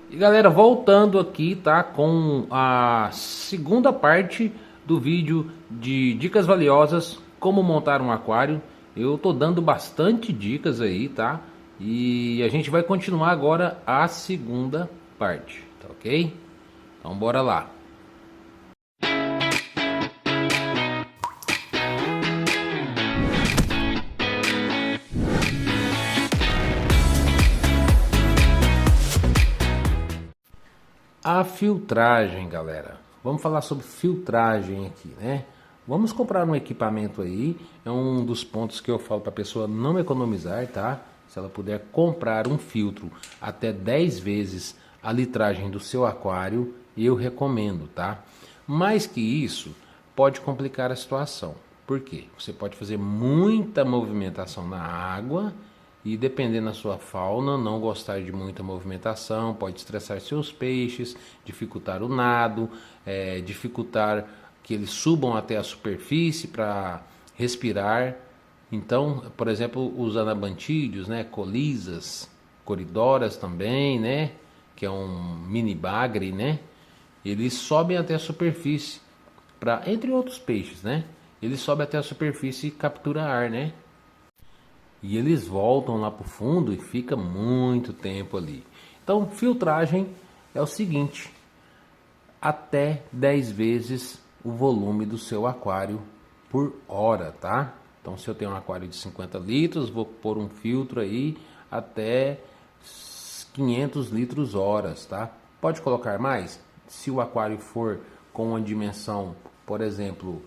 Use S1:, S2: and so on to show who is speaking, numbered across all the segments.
S1: E galera, voltando aqui, tá, com a segunda parte do vídeo de dicas valiosas, como montar um aquário. Eu tô dando bastante dicas aí, tá? E a gente vai continuar agora a segunda parte, tá ok? Então bora lá. A filtragem, galera. Vamos falar sobre filtragem aqui, né? Vamos comprar um equipamento aí. É um dos pontos que eu falo para a pessoa não economizar, tá? Se ela puder comprar um filtro até 10 vezes a litragem do seu aquário, eu recomendo, tá? Mais que isso, pode complicar a situação. Por quê? Você pode fazer muita movimentação na água e, dependendo da sua fauna, não gostar de muita movimentação, pode estressar seus peixes, dificultar o nado, dificultar que eles subam até a superfície para respirar. Então, por exemplo, os anabantídeos, né, colisas, coridoras também, né, que é um mini bagre, né, eles sobem até a superfície para, entre outros peixes, né, eles sobem até a superfície e captura ar, né, e eles voltam lá para o fundo e fica muito tempo ali. Então, filtragem é o seguinte: até 10 vezes o volume do seu aquário por hora, tá? Então, se eu tenho um aquário de 50 litros, vou pôr um filtro aí até 500 litros horas, tá? Pode colocar mais? Se o aquário for com uma dimensão, por exemplo,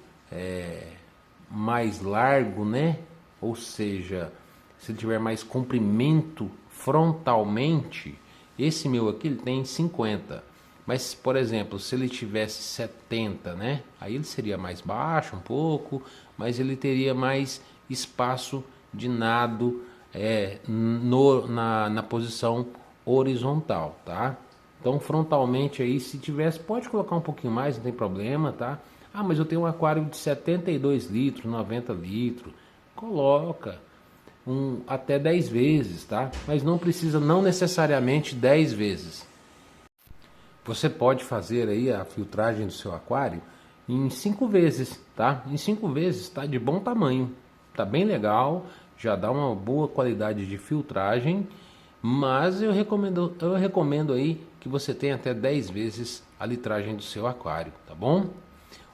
S1: mais largo, né? Ou seja, se ele tiver mais comprimento frontalmente, esse meu aqui ele tem 50. Mas, por exemplo, se ele tivesse 70, né? Aí ele seria mais baixo um pouco, mas ele teria mais espaço de nado na posição horizontal, tá? Então, frontalmente aí, se tivesse, pode colocar um pouquinho mais, não tem problema, tá? Ah, mas eu tenho um aquário de 72 litros, 90 litros. Coloca até 10 vezes, tá? Mas não precisa, não necessariamente 10 vezes. Você pode fazer aí a filtragem do seu aquário em 5 vezes, tá? Em 5 vezes tá de bom tamanho, tá bem legal, já dá uma boa qualidade de filtragem, mas eu recomendo aí que você tenha até 10 vezes a litragem do seu aquário, tá bom?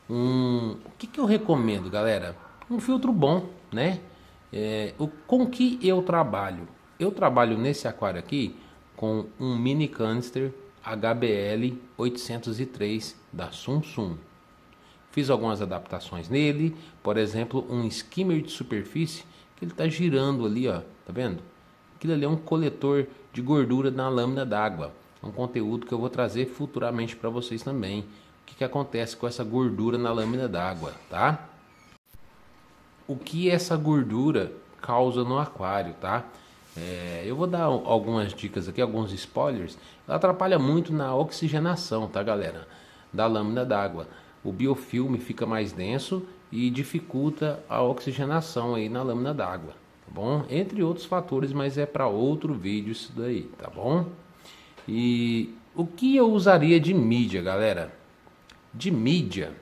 S1: O que eu recomendo, galera? Um filtro bom, né? Com que eu trabalho? Eu trabalho nesse aquário aqui com um mini canister HBL 803 da Samsung. Fiz algumas adaptações nele, por exemplo, um skimmer de superfície que ele está girando ali, ó, tá vendo? Aquilo ali é um coletor de gordura na lâmina d'água. É um conteúdo que eu vou trazer futuramente para vocês também. O que acontece com essa gordura na lâmina d'água, tá? O que essa gordura causa no aquário, tá? Eu vou dar algumas dicas aqui, alguns spoilers. Ela atrapalha muito na oxigenação, tá, galera? Da lâmina d'água. O biofilme fica mais denso e dificulta a oxigenação aí na lâmina d'água, tá bom? Entre outros fatores, mas é para outro vídeo isso daí, tá bom? E o que eu usaria de mídia, galera? De mídia,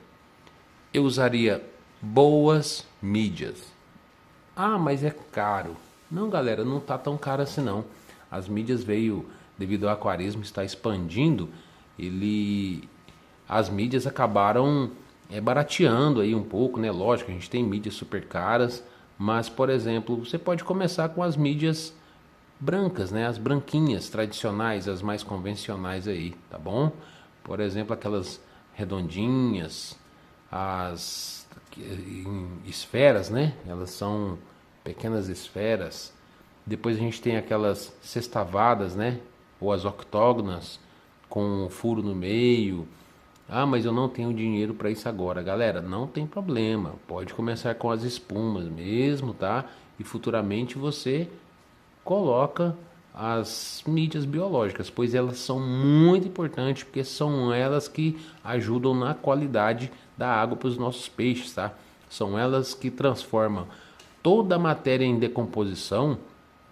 S1: eu usaria boas mídias. Ah, mas é caro. Não, galera, não tá tão caro assim não. As mídias veio, devido ao aquarismo estar expandindo, as mídias acabaram barateando aí um pouco, né? Lógico, a gente tem mídias super caras, mas, por exemplo, você pode começar com as mídias brancas, né? As branquinhas tradicionais, as mais convencionais aí, tá bom? Por exemplo, aquelas redondinhas, as esferas, né? Elas são pequenas esferas. Depois a gente tem aquelas sextavadas, né? Ou as octógonas com um furo no meio. Ah, mas eu não tenho dinheiro para isso agora. Galera, não tem problema. Pode começar com as espumas mesmo, tá? E futuramente você coloca as mídias biológicas, pois elas são muito importantes, porque são elas que ajudam na qualidade da água para os nossos peixes, tá? São elas que transformam toda a matéria em decomposição,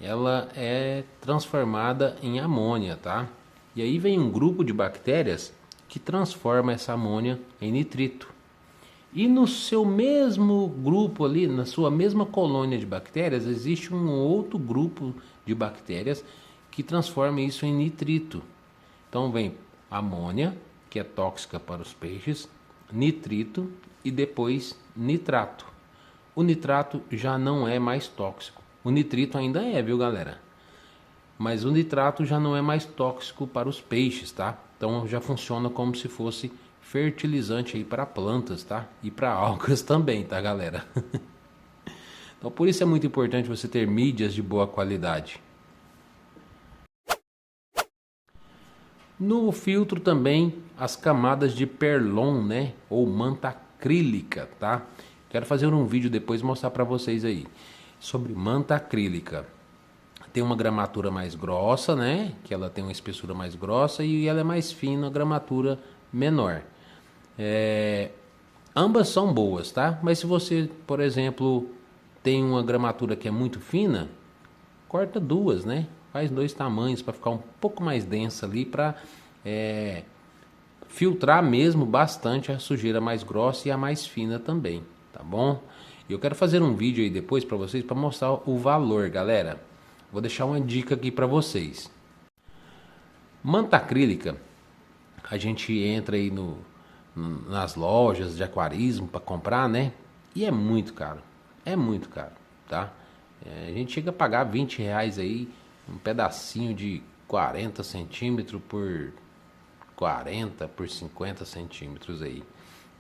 S1: ela é transformada em amônia, tá? E aí vem um grupo de bactérias que transforma essa amônia em nitrito. E no seu mesmo grupo ali, na sua mesma colônia de bactérias, existe um outro grupo de bactérias que transforma isso em nitrito. Então vem amônia, que é tóxica para os peixes, nitrito e depois nitrato. O nitrato já não é mais tóxico. O nitrito ainda é, viu, galera? Mas o nitrato já não é mais tóxico para os peixes, tá? Então já funciona como se fosse fertilizante aí para plantas, tá? E para algas também, tá, galera? Então por isso é muito importante você ter mídias de boa qualidade. No filtro também as camadas de perlon, né? Ou manta acrílica, tá? Quero fazer um vídeo depois mostrar para vocês aí sobre manta acrílica. Tem uma gramatura mais grossa, né? Que ela tem uma espessura mais grossa e ela é mais fina, a gramatura menor. Ambas são boas, tá? Mas se você, por exemplo, tem uma gramatura que é muito fina, corta duas, né? Faz 2 tamanhos para ficar um pouco mais densa ali, para filtrar mesmo bastante a sujeira mais grossa e a mais fina também, tá bom? Eu quero fazer um vídeo aí depois para vocês para mostrar o valor, galera. Vou deixar uma dica aqui para vocês. Manta acrílica, a gente entra aí nas lojas de aquarismo para comprar, né? E é muito caro, tá? A gente chega a pagar R$ 20 aí, um pedacinho de 40 centímetros por 40 por 50 centímetros aí,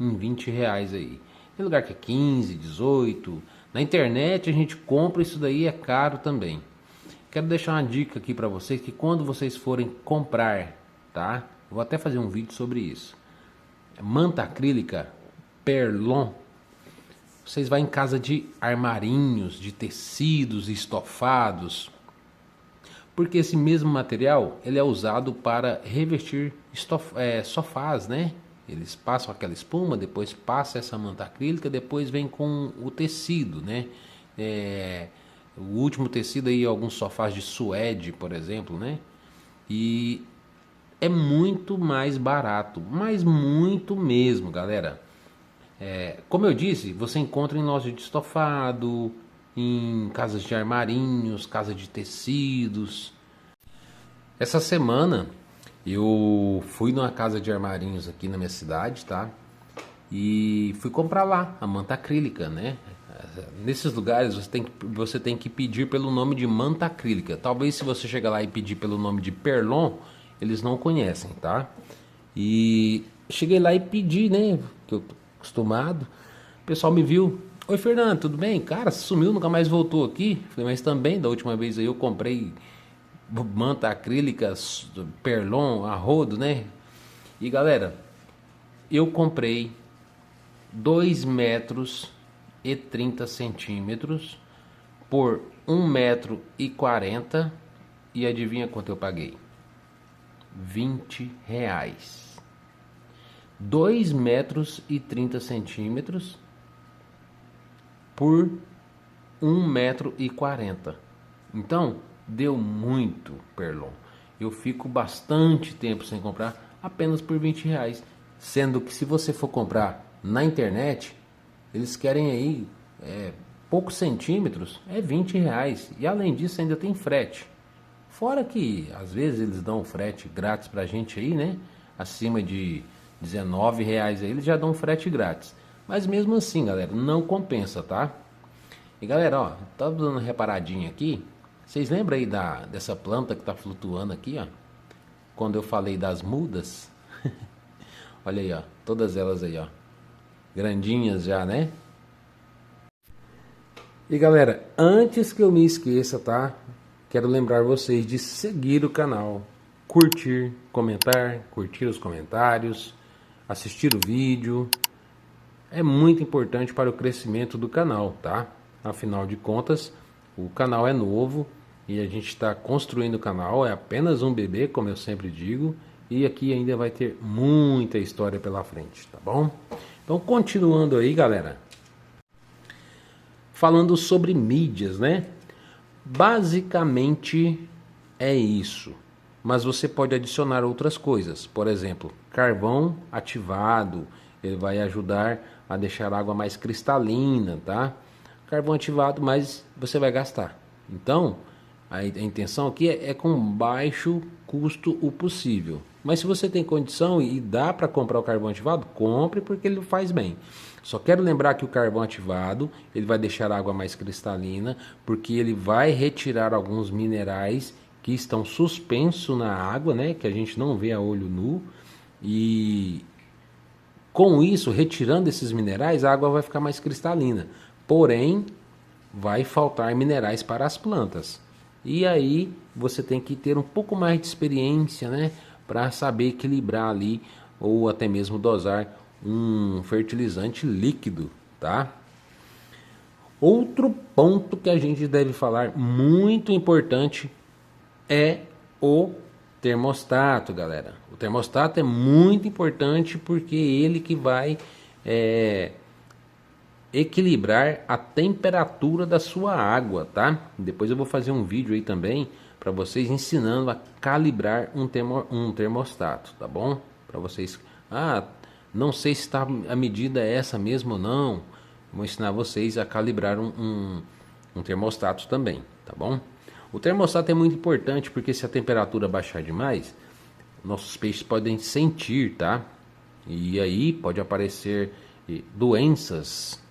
S1: em R$ 20 aí. Tem lugar que é 15, 18. Na internet a gente compra isso daí, é caro também. Quero deixar uma dica aqui para vocês, que quando vocês forem comprar, tá? Vou até fazer um vídeo sobre isso. Manta acrílica Perlon. Vocês vão em casa de armarinhos, de tecidos estofados. Porque esse mesmo material, ele é usado para revestir sofás, né? Eles passam aquela espuma, depois passa essa manta acrílica, depois vem com o tecido, né? O último tecido aí, alguns sofás de suede, por exemplo, né? E é muito mais barato, mas muito mesmo, galera. Como eu disse, você encontra em loja de estofado, em casas de armarinhos, casa de tecidos. Essa semana eu fui numa casa de armarinhos aqui na minha cidade, tá? E fui comprar lá a manta acrílica, né? Nesses lugares você tem que pedir pelo nome de manta acrílica. Talvez se você chegar lá e pedir pelo nome de Perlon, eles não conhecem, tá? E cheguei lá e pedi, né? Que eu tô acostumado. O pessoal me viu. Oi, Fernando, tudo bem? Cara, sumiu, nunca mais voltou aqui. Falei, mas também da última vez aí eu comprei manta acrílica Perlon a rodo, né? E galera, eu comprei 2 metros e 30 centímetros por 1,40 m e adivinha quanto eu paguei? R$ 20. 2 metros e 30 centímetros por 1,40 m. Então deu muito, Perlon. Eu fico bastante tempo sem comprar apenas por R$ 20, sendo que se você for comprar na internet, eles querem aí poucos centímetros, é R$ 20. E além disso ainda tem frete. Fora que às vezes eles dão frete grátis pra gente aí, né? Acima de R$ 19 aí eles já dão frete grátis. Mas mesmo assim, galera, não compensa, tá? E galera, ó, tá dando uma reparadinha aqui. Vocês lembram aí dessa planta que tá flutuando aqui, ó? Quando eu falei das mudas? Olha aí, ó, todas elas aí, ó. Grandinhas já, né? E galera, antes que eu me esqueça, tá? Quero lembrar vocês de seguir o canal, curtir, comentar, curtir os comentários, assistir o vídeo. É muito importante para o crescimento do canal, tá? Afinal de contas, o canal é novo e a gente está construindo o canal, é apenas um bebê, como eu sempre digo, e aqui ainda vai ter muita história pela frente, tá bom? Então, continuando aí, galera, falando sobre mídias, né? Basicamente é isso. mas você pode adicionar outras coisas. Por exemplo, carvão ativado, ele vai ajudar a deixar a água mais cristalina, tá? Carvão ativado, mas você vai gastar. Então, a intenção aqui é com baixo custo o possível. Mas se você tem condição e dá para comprar o carvão ativado, compre porque ele faz bem. Só quero lembrar que o carvão ativado, ele vai deixar a água mais cristalina, porque ele vai retirar alguns minerais que estão suspensos na água, né, que a gente não vê a olho nu, e com isso, retirando esses minerais, a água vai ficar mais cristalina. Porém, vai faltar minerais para as plantas. E aí, você tem que ter um pouco mais de experiência, né, para saber equilibrar ali ou até mesmo dosar um fertilizante líquido, tá? Outro ponto que a gente deve falar muito importante é o termostato, galera. O termostato é muito importante porque ele que vai equilibrar a temperatura da sua água, tá? Depois eu vou fazer um vídeo aí também para vocês ensinando a calibrar um termostato, tá bom? Para vocês, não sei se está a medida é essa mesmo ou não. Vou ensinar vocês a calibrar um termostato também, tá bom? O termostato é muito importante porque se a temperatura baixar demais, nossos peixes podem sentir, tá? E aí pode aparecer doenças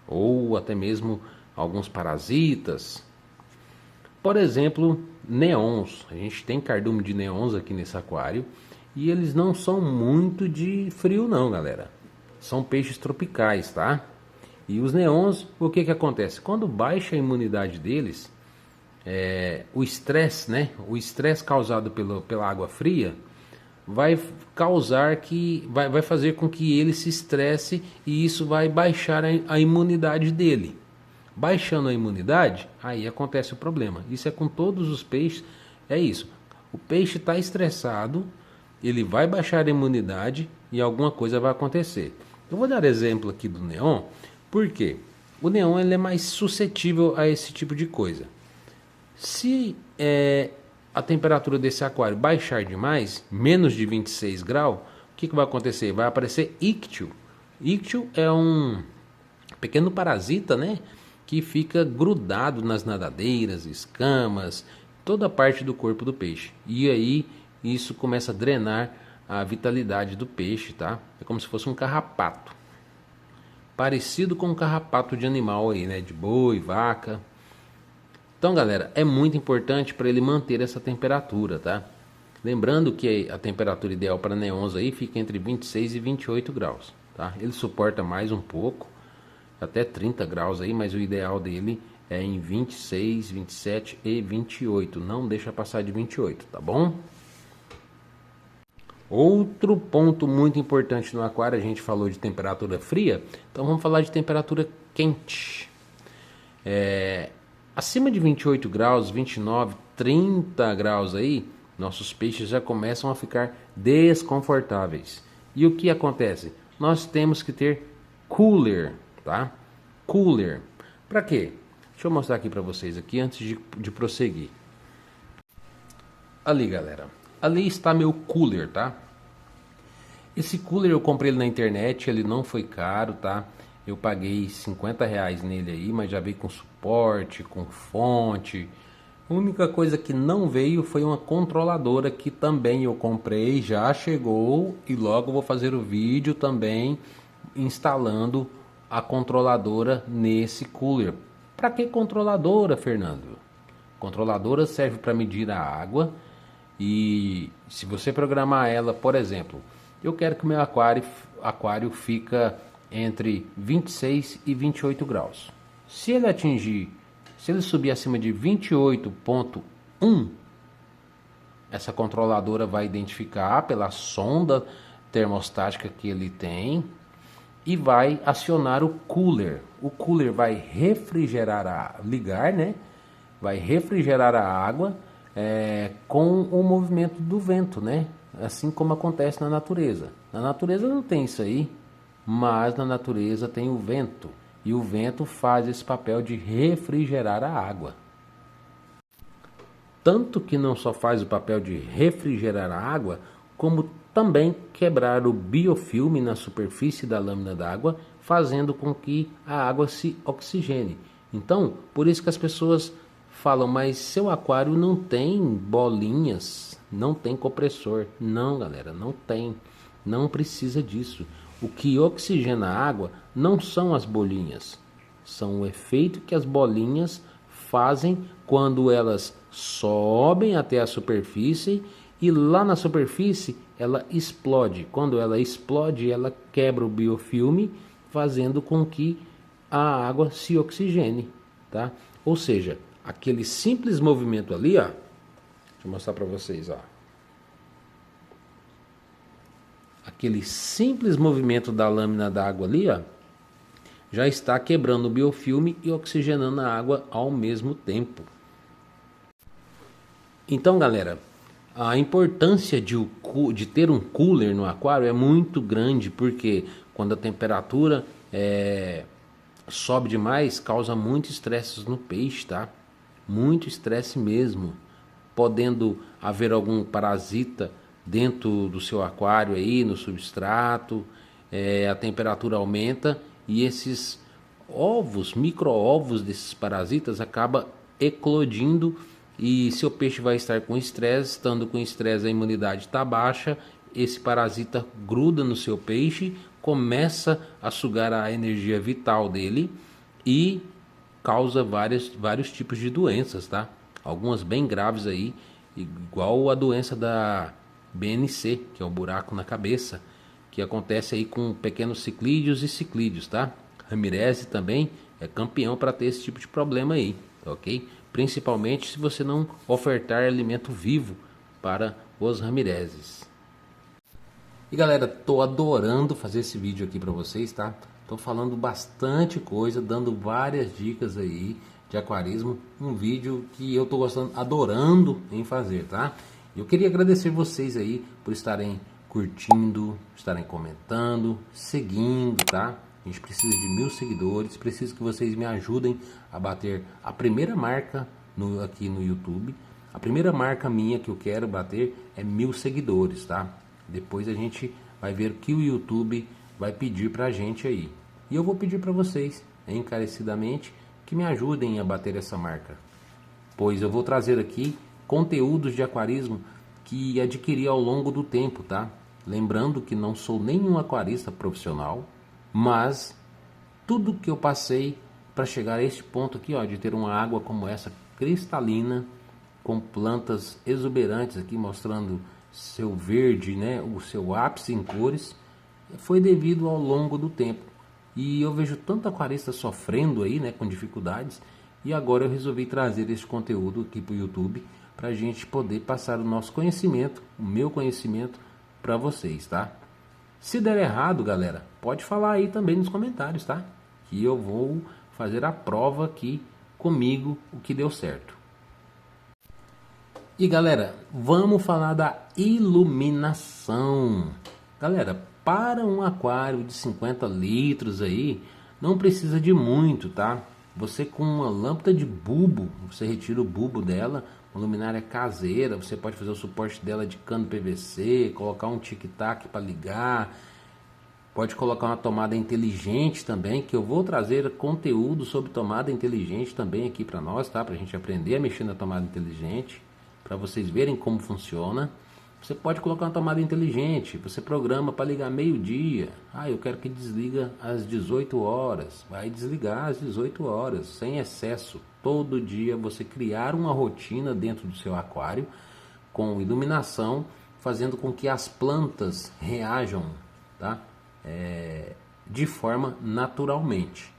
S1: ou até mesmo alguns parasitas. Por exemplo, neons. A gente tem cardume de neons aqui nesse aquário e eles não são muito de frio não, galera. São peixes tropicais, tá? E os neons, o que que acontece? Quando baixa a imunidade deles, o estresse, né? O estresse causado pela água fria vai causar que vai fazer com que ele se estresse e isso vai baixar a imunidade dele. Baixando a imunidade, aí acontece o problema. Isso é com todos os peixes, é isso. O peixe está estressado, ele vai baixar a imunidade e alguma coisa vai acontecer. Eu vou dar exemplo aqui do neon, porque o neon ele é mais suscetível a esse tipo de coisa. Se a temperatura desse aquário baixar demais, menos de 26 graus, o que vai acontecer? Vai aparecer íctio. Íctio é um pequeno parasita, né? Que fica grudado nas nadadeiras, escamas, toda a parte do corpo do peixe. E aí isso começa a drenar a vitalidade do peixe, tá? É como se fosse um carrapato. Parecido com um carrapato de animal aí, né? De boi, vaca. Então, galera, é muito importante para ele manter essa temperatura, tá? Lembrando que a temperatura ideal para neons aí fica entre 26 e 28 graus, tá? Ele suporta mais um pouco, até 30 graus aí, mas o ideal dele é em 26, 27 e 28. Não deixa passar de 28, tá bom? Outro ponto muito importante no aquário, a gente falou de temperatura fria, então vamos falar de temperatura quente. Acima de 28 graus, 29, 30 graus aí, nossos peixes já começam a ficar desconfortáveis. E o que acontece? Nós temos que ter cooler, tá? Cooler. Para quê? Deixa eu mostrar aqui para vocês aqui antes de prosseguir. Ali, galera. Ali está meu cooler, tá? Esse cooler eu comprei ele na internet, ele não foi caro, tá? Eu paguei R$50 nele aí, mas já veio com suporte, com fonte. A única coisa que não veio foi uma controladora que também eu comprei, já chegou e logo vou fazer o vídeo também instalando a controladora nesse cooler. Para que controladora, Fernando? Controladora serve para medir a água e se você programar ela, por exemplo, eu quero que o meu aquário fica entre 26 e 28 graus. Se ele subir acima de 28,1, essa controladora vai identificar pela sonda termostática que ele tem e vai acionar o cooler. O cooler vai ligar, né? Vai refrigerar a água com o movimento do vento, né? Assim como acontece na natureza. Na natureza não tem isso aí. Mas na natureza tem o vento, e o vento faz esse papel de refrigerar a água. tanto que não só faz o papel de refrigerar a água, como também quebrar o biofilme na superfície da lâmina d'água, fazendo com que a água se oxigene. Então, por isso que as pessoas falam, mas seu aquário não tem bolinhas, não tem compressor. Não, galera, não tem. Não precisa disso. O que oxigena a água não são as bolinhas, são o efeito que as bolinhas fazem quando elas sobem até a superfície e lá na superfície ela explode. Quando ela explode, ela quebra o biofilme, fazendo com que a água se oxigene, tá? Ou seja, aquele simples movimento ali, ó, deixa eu mostrar para vocês, ó. Aquele simples movimento da lâmina d'água ali, ó, já está quebrando o biofilme e oxigenando a água ao mesmo tempo. Então, galera, a importância de ter um cooler no aquário é muito grande, porque quando a temperatura sobe demais, causa muito estresse no peixe, tá? Muito estresse mesmo, podendo haver algum parasita dentro do seu aquário aí, no substrato, a temperatura aumenta e esses ovos, micro-ovos desses parasitas acaba eclodindo e seu peixe vai estar com estresse, estando com estresse a imunidade está baixa, esse parasita gruda no seu peixe, começa a sugar a energia vital dele e causa vários tipos de doenças, tá? Algumas bem graves aí, igual a doença da BNC, que é o buraco na cabeça, que acontece aí com pequenos ciclídeos e ciclídeos, tá? Ramirez também é campeão para ter esse tipo de problema aí, ok? Principalmente se você não ofertar alimento vivo para os ramirezes. E galera, tô adorando fazer esse vídeo aqui para vocês, tá? Tô falando bastante coisa, dando várias dicas aí de aquarismo, um vídeo que eu tô gostando, adorando em fazer, tá? Eu queria agradecer vocês aí por estarem curtindo, estarem comentando, seguindo, tá? A gente precisa de 1000 seguidores, preciso que vocês me ajudem a bater a primeira marca aqui no YouTube. A primeira marca minha que eu quero bater é 1000 seguidores, tá? Depois a gente vai ver o que o YouTube vai pedir pra gente aí. E eu vou pedir para vocês, encarecidamente, que me ajudem a bater essa marca. Pois eu vou trazer aqui conteúdos de aquarismo que adquiri ao longo do tempo, tá? Lembrando que não sou nenhum aquarista profissional, mas tudo que eu passei para chegar a este ponto aqui, ó, de ter uma água como essa, cristalina, com plantas exuberantes aqui mostrando seu verde, né, o seu ápice em cores, foi devido ao longo do tempo. E eu vejo tanto aquarista sofrendo aí, né, com dificuldades, e agora eu resolvi trazer esse conteúdo aqui para o YouTube para a gente poder passar o nosso conhecimento, o meu conhecimento para vocês, tá? Se der errado, galera, pode falar aí também nos comentários, tá? Que eu vou fazer a prova aqui comigo o que deu certo. E galera, vamos falar da iluminação. Galera, para um aquário de 50 litros aí, não precisa de muito, tá? Você com uma lâmpada de bulbo, você retira o bulbo dela, uma luminária caseira, você pode fazer o suporte dela de cano PVC, colocar um tic-tac para ligar, pode colocar uma tomada inteligente também, que eu vou trazer conteúdo sobre tomada inteligente também aqui para nós, tá? Pra gente aprender a mexer na tomada inteligente, para vocês verem como funciona. Você pode colocar uma tomada inteligente, você programa para ligar meio-dia. Ah, eu quero que desliga às 18 horas. Vai desligar às 18 horas, sem excesso. Todo dia você criar uma rotina dentro do seu aquário com iluminação, fazendo com que as plantas reajam, tá? De forma naturalmente.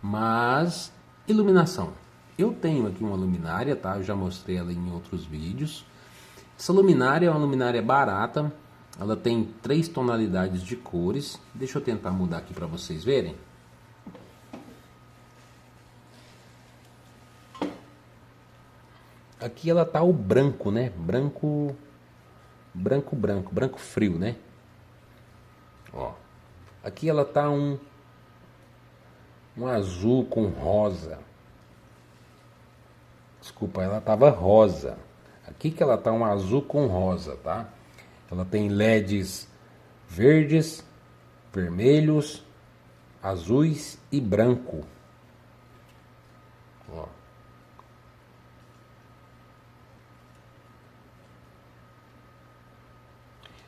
S1: Mas iluminação. Eu tenho aqui uma luminária, tá? Eu já mostrei ela em outros vídeos. Essa luminária é uma luminária barata, ela tem 3 tonalidades de cores. Deixa eu tentar mudar aqui para vocês verem. Aqui ela tá o branco, né? Branco frio, né? Ó, aqui ela tá um azul com rosa. Desculpa, ela tava rosa. Aqui que ela tá um azul com rosa, tá? Ela tem LEDs verdes, vermelhos, azuis e branco. Ó.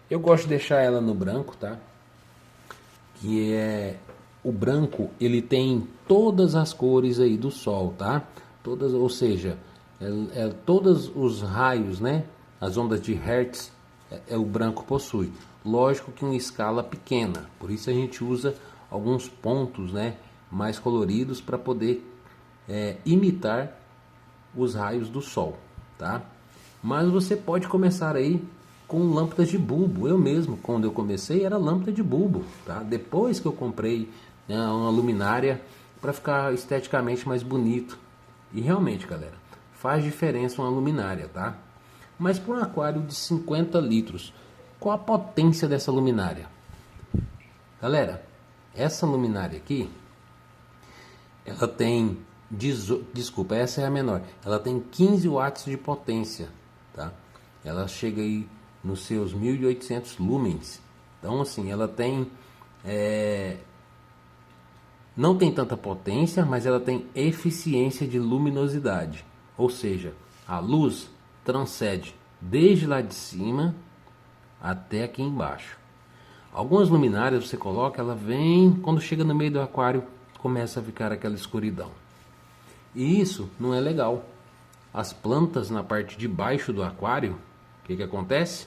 S1: Eu gosto de deixar ela no branco, tá? Que é o branco, ele tem todas as cores aí do sol, tá? Todas, ou seja, todos os raios, né? As ondas de Hertz, o branco possui. Lógico que em uma escala pequena, por isso a gente usa alguns pontos, né? Mais coloridos para poder imitar os raios do sol, tá? Mas você pode começar aí com lâmpadas de bulbo. Eu mesmo, quando eu comecei, era lâmpada de bulbo, tá? Depois que eu comprei, né, uma luminária para ficar esteticamente mais bonito. E realmente, galera, faz diferença uma luminária, tá? Mas para um aquário de 50 litros, qual a potência dessa luminária? Galera, essa luminária aqui, ela tem, desculpa, essa é a menor. Ela tem 15 watts de potência, tá? Ela chega aí nos seus 1800 lumens. Então, assim, ela tem não tem tanta potência, mas ela tem eficiência de luminosidade. Ou seja, a luz transcende desde lá de cima até aqui embaixo. Algumas luminárias você coloca, ela vem, quando chega no meio do aquário, começa a ficar aquela escuridão. E isso não é legal. As plantas na parte de baixo do aquário, o que acontece?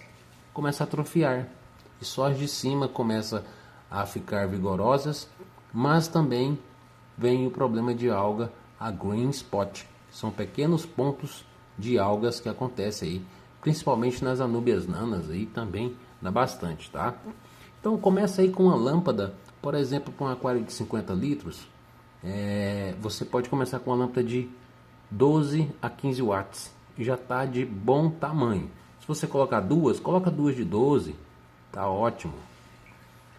S1: Começa a atrofiar. E só as de cima começam a ficar vigorosas, mas também vem o problema de alga, a green spot. São pequenos pontos de algas que acontecem aí, principalmente nas anúbias nanas aí também dá bastante, tá? Então começa aí com uma lâmpada, por exemplo, para um aquário de 50 litros, você pode começar com uma lâmpada de 12 a 15 watts e já está de bom tamanho. Se você colocar duas, coloca duas de 12, tá ótimo.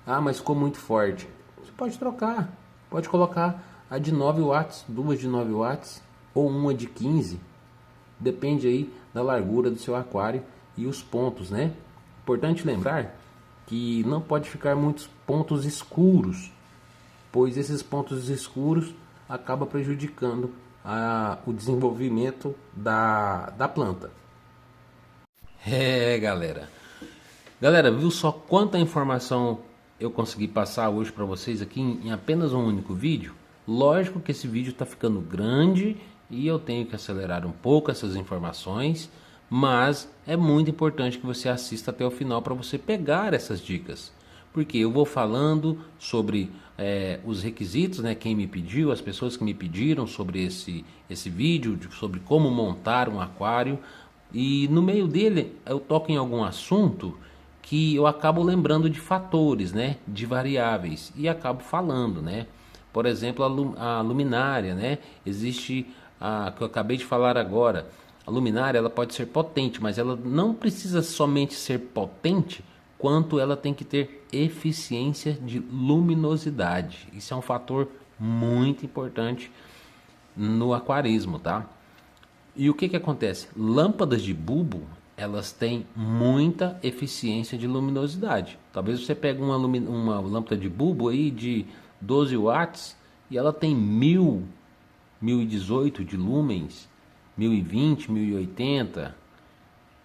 S1: Ah, mas ficou muito forte. Você pode trocar, pode colocar a de 9 watts, duas de 9 watts ou uma de 15. Depende aí da largura do seu aquário e os pontos, né? Importante lembrar que não pode ficar muitos pontos escuros, pois esses pontos escuros acabam prejudicando o desenvolvimento da planta. Galera, viu só quanta informação eu consegui passar hoje para vocês aqui em apenas um único vídeo? Lógico que esse vídeo está ficando grande e eu tenho que acelerar um pouco essas informações, mas é muito importante que você assista até o final para você pegar essas dicas, porque eu vou falando sobre os requisitos, né? Quem me pediu, as pessoas que me pediram sobre esse vídeo, sobre como montar um aquário, e no meio dele eu toco em algum assunto que eu acabo lembrando de fatores, né? De variáveis, e acabo falando, né? Por exemplo, a luminária, né? Existe a que eu acabei de falar agora. A luminária ela pode ser potente, mas ela não precisa somente ser potente, quanto ela tem que ter eficiência de luminosidade. Isso é um fator muito importante no aquarismo, tá? E o que acontece? Lâmpadas de bulbo, elas têm muita eficiência de luminosidade. Talvez você pegue uma lâmpada de bulbo aí de 12 watts e ela tem 1018 de lumens, 1020, 1080,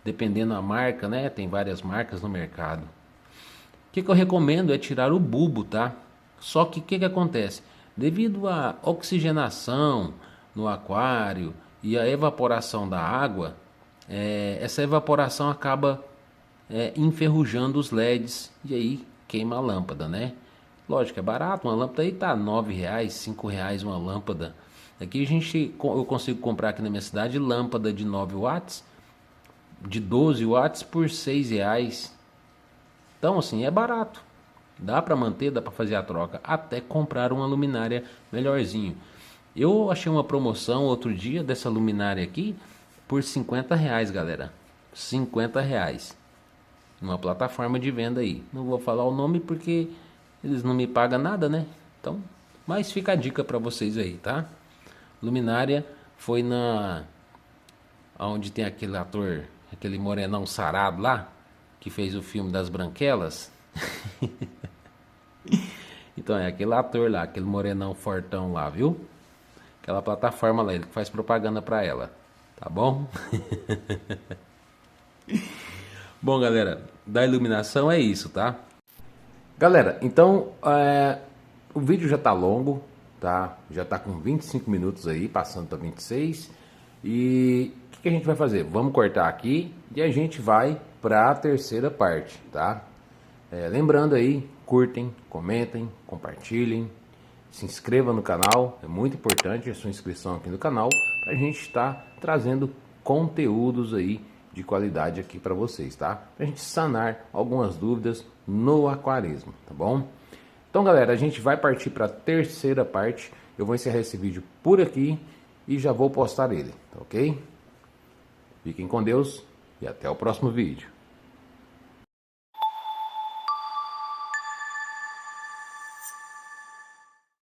S1: dependendo da marca, né? Tem várias marcas no mercado. O que eu recomendo é tirar o bulbo, tá? Só que o que acontece? Devido à oxigenação no aquário e a evaporação da água, essa evaporação acaba enferrujando os LEDs e aí queima a lâmpada, né? Lógico, é barato, uma lâmpada aí tá R$9, R$5 uma lâmpada. Aqui eu consigo comprar aqui na minha cidade lâmpada de 9 watts, de 12 watts por R$6. Então assim, é barato. Dá para manter, dá para fazer a troca, até comprar uma luminária melhorzinho. Eu achei uma promoção outro dia dessa luminária aqui por R$50, galera. R$50. Numa plataforma de venda aí. Não vou falar o nome porque eles não me pagam nada, né? Então, mas fica a dica para vocês aí, tá? Luminária foi onde tem aquele ator, aquele morenão sarado lá, que fez o filme das Branquelas. Então é aquele ator lá, aquele morenão fortão lá, viu? Aquela plataforma lá, ele que faz propaganda pra ela, tá bom? Bom, galera, da iluminação é isso, tá? Galera, então o vídeo já tá longo, tá? Já tá com 25 minutos aí, passando para 26. E o que a gente vai fazer? Vamos cortar aqui e a gente vai para a terceira parte, tá? Lembrando aí, curtem, comentem, compartilhem, se inscreva no canal, é muito importante a sua inscrição aqui no canal para a gente estar trazendo conteúdos aí de qualidade aqui para vocês, tá? Pra gente sanar algumas dúvidas no aquarismo, tá bom? Então, galera, a gente vai partir para a terceira parte. Eu vou encerrar esse vídeo por aqui e já vou postar ele, tá ok? Fiquem com Deus e até o próximo vídeo.